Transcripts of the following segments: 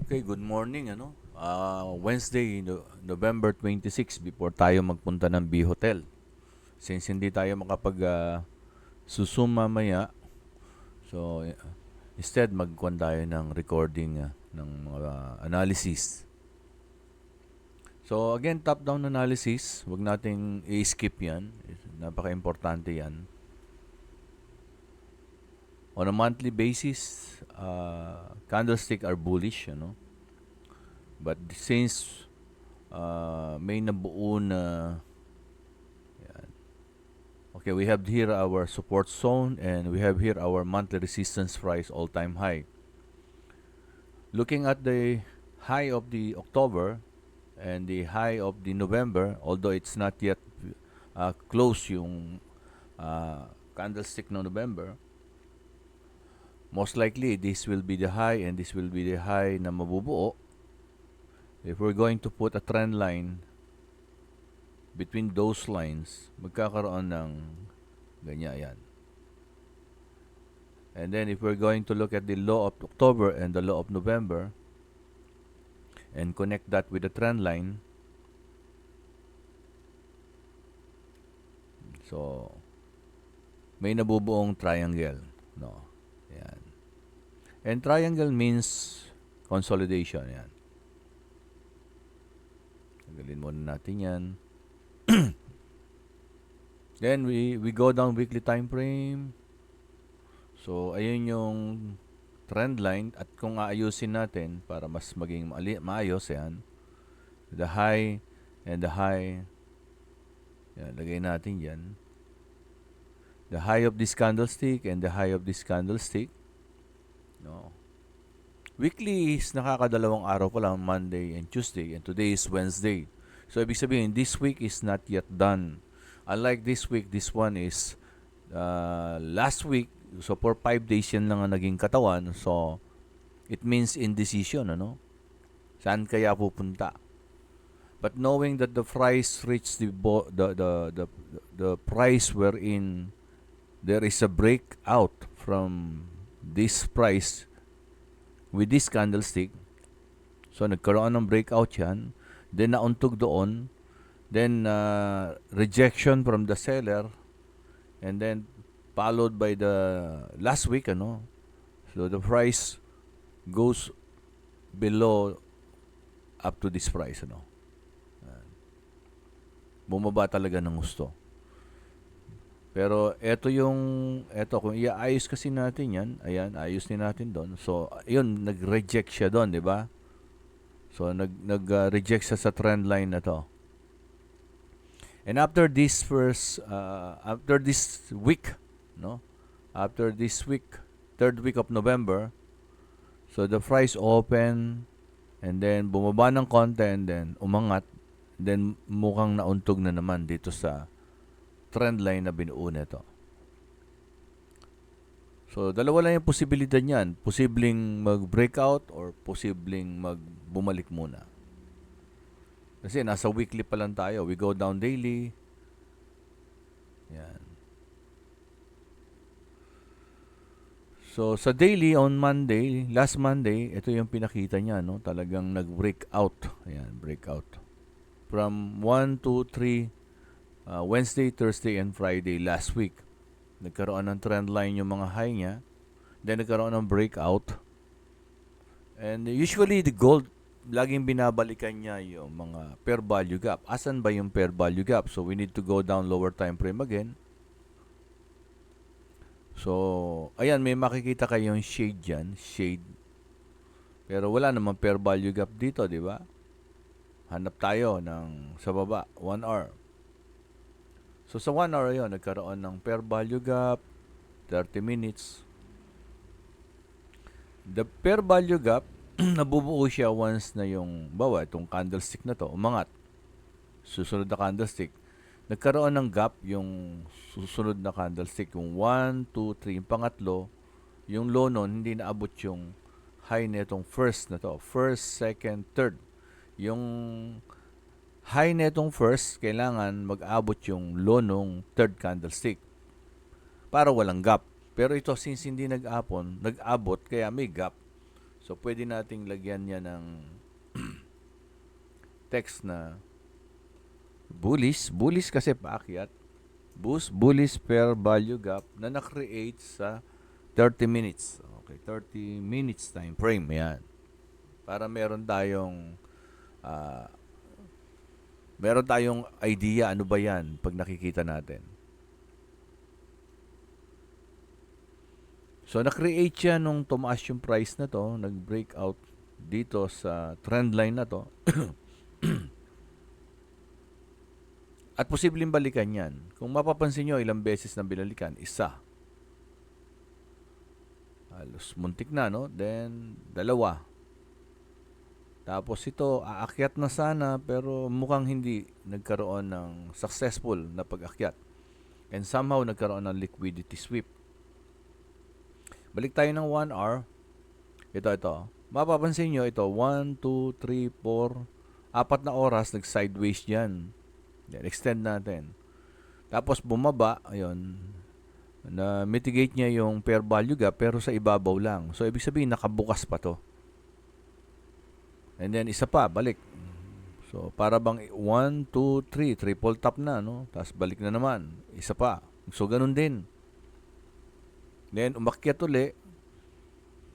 Okay, good morning, Wednesday, November 26, before tayo magpunta ng B Hotel. Since hindi tayo susum mamaya, so instead magkuhan tayo ng recording ng mga analysis. So again, top-down analysis, wag nating i-skip yan. Napaka-importante yan. On a monthly basis, candlestick are bullish, But since may nabuo na yan. Okay, we have here our support zone and we have here our monthly resistance price all-time high. Looking at the high of the October and the high of the November, although it's not yet close yung candlestick no November, most likely this will be the high and this will be the high na mabubuo. If we're going to put a trend line between those lines, magkakaroon ng ganyan yan. And then if we're going to look at the low of October and the low of November and connect that with the trend line, so may nabubuong triangle, no? Yan. And triangle means consolidation, yan. Tagalin muna natin yan. Then we go down weekly time frame. So ayun yung trend line at kung aayusin natin para mas maging maayos yan, the high and the high, yan, lagay natin yan. The high of this candlestick and the high of this candlestick, no. Weekly is nakakadalawang araw pa lang, Monday and Tuesday, and today is Wednesday. So ibig sabihin, this week is not yet done. Unlike this week, this one is last week. So for 5 days yan lang ang naging katawan. So it means indecision, Saan kaya pupunta? But knowing that the price reached the price wherein there is a breakout from this price with this candlestick, so nagkaroon ng breakout yan, then nauntog doon, then rejection from the seller, and then followed by the last week, so the price goes below up to this price, bumaba talaga ng gusto. Pero eto kung iaayos kasi natin yan, ayan, ayos din natin doon. So, ayun, nag-reject siya doon, di ba? So, nag-reject siya sa trend line na to. And after this week, After this week, third week of November, so the price open and then bumaba ng konti and then umangat, then mukhang nauntog na naman dito sa trend line na binuo nito. So, dalawa lang yung posibilidad niyan. Posibleng mag-breakout or posibleng bumalik muna. Kasi nasa weekly pa lang tayo. We go down daily. Yan. So, sa daily on Monday, last Monday, ito yung pinakita niya, Talagang nag-breakout. Ayan, breakout. From 1, 2, 3, Wednesday, Thursday, and Friday last week. Nagkaroon ng trend line yung mga high niya. Then nagkaroon ng breakout. And usually the gold, laging binabalikan niya yung mga fair value gap. Asan ba yung fair value gap? So we need to go down lower time frame again. So, ayan, may makikita kayong shade dyan. Shade. Pero wala namang fair value gap dito, di ba? Hanap tayo sa baba, 1 hour. So, sa 1 hour yun, nagkaroon ng fair value gap, 30 minutes. The fair value gap, nabubuo siya once na itong candlestick na to, umangat. Susunod na candlestick. Nagkaroon ng gap yung susunod na candlestick, yung 1, 2, 3, yung pangatlo, yung low nun, hindi naabot yung high na itong first na to. First, second, third. Yung high netong first, kailangan mag-abot yung low nung third candlestick para walang gap. Pero ito, since hindi nag-abot, kaya may gap. So, pwede nating lagyan niya ng text na bullish kasi paakyat, bullish fair value gap na na-create sa 30 minutes. Okay, 30 minutes time frame, yan. Para ah, meron tayong idea ano ba yan pag nakikita natin. So, na-create siya nung tumaas yung price na to, nag-breakout dito sa trend line na to. At posibleng balikan yan. Kung mapapansin nyo, ilang beses na binalikan, isa. Halos muntik na, no? Then, dalawa. Tapos ito, aakyat na sana, pero mukhang hindi nagkaroon ng successful na pag-akyat. And somehow, nagkaroon ng liquidity sweep. Balik tayo ng 1 hour. Ito. Mapapansin nyo, ito, 1, 2, 3, 4, 4 na oras, nag-sideways dyan. Then, extend natin. Tapos, bumaba, ayun, na mitigate niya yung fair value gap, pero sa ibabaw lang. So, ibig sabihin, nakabukas pa to. And then, isa pa, balik. So, para bang 1, 2, 3, triple top na, no? Tapos, balik na naman. Isa pa. So, ganun din. Then, umakyat uli.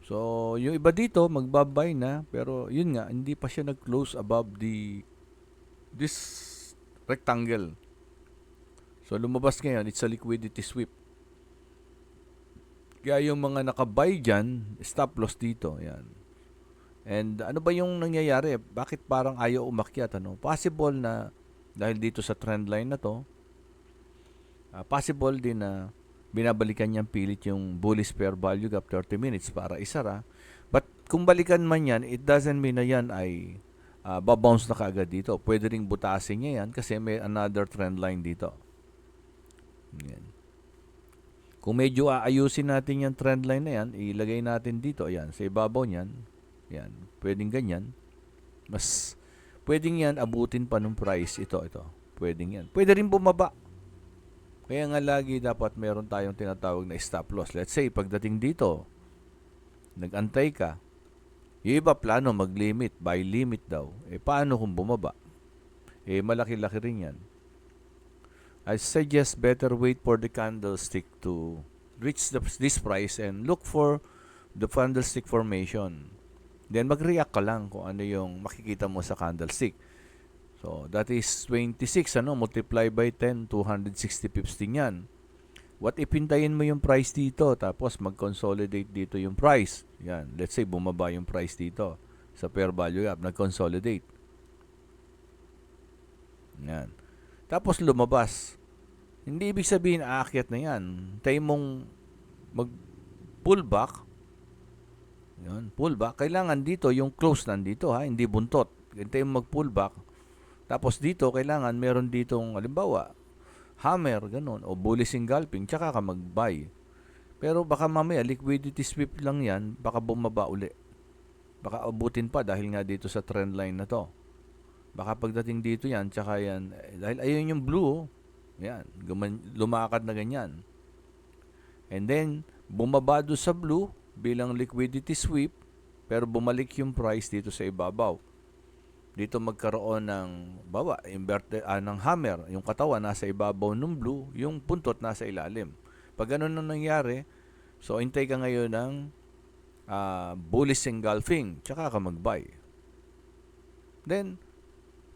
So, yung iba dito, magbabay na. Pero, yun nga, hindi pa siya nag-close above this rectangle. So, lumabas ngayon, it's a liquidity sweep. Kaya yung mga nakabay dyan, stop loss dito. Yan. And ano ba yung nangyayari? Bakit parang ayaw umakyat? Ano? Possible na, dahil dito sa trend line na to, possible din na binabalikan niyang pilit yung bullish fair value gap 30 minutes para isara. But kung balikan man yan, it doesn't mean na yan ay babounce na kaagad dito. Pwede ring butasin niya yan kasi may another trend line dito. Yan. Kung medyo aayusin natin yung trend line na yan, ilagay natin dito, ayan, sa ibabaw niyan, yan, pwedeng ganyan. Mas, pwedeng yan, abutin pa ng price, ito, pwedeng yan. Pwede rin bumaba. Kaya nga lagi dapat meron tayong tinatawag na stop loss. Let's say, pagdating dito, nag-antay ka, yung iba plano mag-limit, buy limit daw. Paano kung bumaba? Malaki-laki rin yan. I suggest better wait for the candlestick to reach this price and look for the candlestick formation. Then mag-react ka lang kung ano yung makikita mo sa candlestick. So that is 26, multiply by 10, 260 pips din yan. What if hintayin mo yung price dito tapos mag-consolidate dito yung price? Yan, let's say bumaba yung price dito sa fair value gap, nag-consolidate. Yan. Tapos lumabas. Hindi ibig sabihin aakyat na yan. Tayo mong mag-pullback. Yan, pullback. Kailangan dito yung close nandito, ha, hindi buntot. Tayo mag-pullback. Tapos dito kailangan meron ditong halimbawa hammer ganun o bullish engulfing tsaka ka mag-buy. Pero baka mamaya liquidity sweep lang yan, baka bumaba uli. Baka abutin pa dahil nga dito sa trend line na to. Baka pagdating dito yan, tsaka yan, dahil ayun yung blue, yan, lumakad na ganyan. And then, bumaba doon sa blue bilang liquidity sweep, pero bumalik yung price dito sa ibabaw. Dito magkaroon ng ng hammer, yung katawan nasa ibabaw ng blue, yung puntot nasa ilalim. Pag ganun na nangyari, so intay ka ngayon ng bullish engulfing, tsaka ka mag-buy. Then,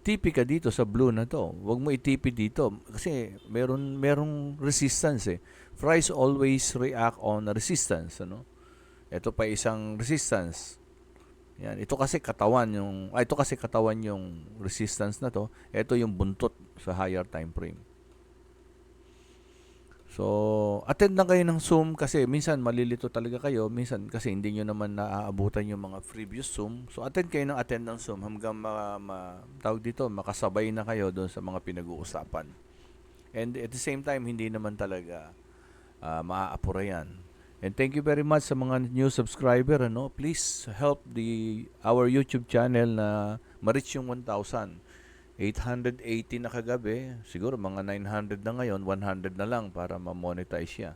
tipi ka dito sa blue na to. Huwag mo itipi dito kasi merong resistance eh. Price always react on resistance, Ito pa isang resistance. Yan, ito kasi katawan yung resistance na to. Ito yung buntot sa higher time frame. So, attend na kayo ng Zoom kasi minsan malilito talaga kayo. Minsan kasi hindi nyo naman naaabutan yung mga previous Zoom. So, attend ng Zoom hanggang makasabay na kayo doon sa mga pinag-uusapan. And at the same time, hindi naman talaga maaapura yan. And thank you very much sa mga new subscriber. Please help our YouTube channel na ma-reach yung 1,000. 880 na kagabi, siguro mga 900 na ngayon, 100 na lang para ma-monetize siya.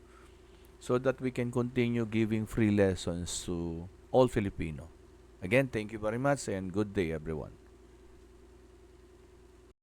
So that we can continue giving free lessons to all Filipino. Again, thank you very much and good day everyone.